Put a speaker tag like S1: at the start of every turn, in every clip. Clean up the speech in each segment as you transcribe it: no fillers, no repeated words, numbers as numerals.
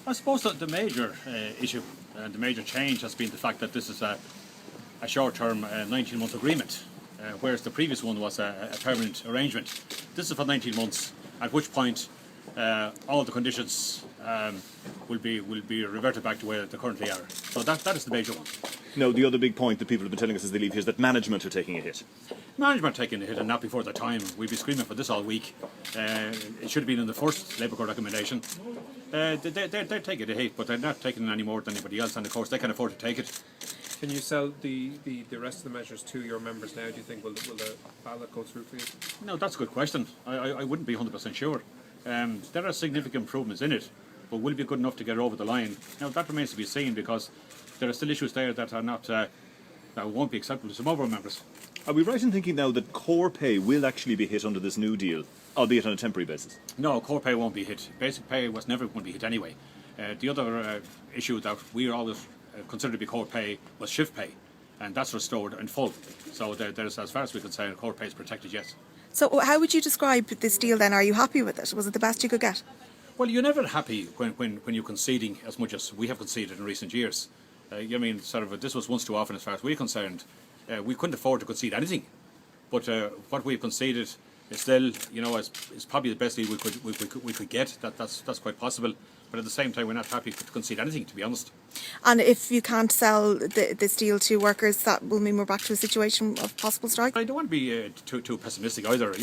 S1: I suppose that the major issue and the major change has been the fact that this is a short-term 19-month agreement, whereas the previous one was a permanent arrangement. This is for 19 months, at which point all the conditions will be reverted back to where they currently are. So that is the major one.
S2: No, the other big point that people have been telling us as they leave here is that management are taking a hit.
S1: Management taking a hit, and not before the time. We've been screaming for this all week. It should have been in the first Labour Court recommendation. They're taking a hit, but they're not taking it any more than anybody else, and of course they can afford to take it.
S3: Can you sell the rest of the measures to your members now? Do you think will the ballot go through for you?
S1: No, that's a good question. I wouldn't be 100% sure. There are significant improvements in it, but will it be good enough to get it over the line? Now that remains to be seen, because there are still issues there that are not that won't be acceptable to some of our members.
S2: Are we right in thinking now that core pay will actually be hit under this new deal, albeit on a temporary basis?
S1: No, core pay won't be hit. Basic pay was never going to be hit anyway. The other issue that we always considered to be core pay was shift pay, and that's restored in full. So there's, as far as we can say, core pay is protected, yes.
S4: So how would you describe this deal then? Are you happy with it? Was it the best you could get?
S1: Well, you're never happy when you're conceding as much as we have conceded in recent years. This was once too often as far as we're concerned. We couldn't afford to concede anything, but what we've conceded is still, is probably the best deal we could get. That's quite possible. But at the same time, we're not happy to concede anything, to be honest.
S4: And if you can't sell this deal to workers, that will mean we're back to a situation of possible strike?
S1: I don't want to be too pessimistic either.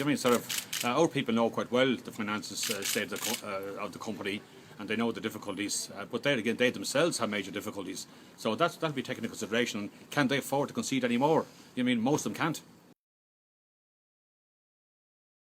S1: Our people know quite well the finances state of the company, and they know the difficulties. But there again, they themselves have major difficulties. So that'll be taken into consideration. Can they afford to concede any more? Most of them can't.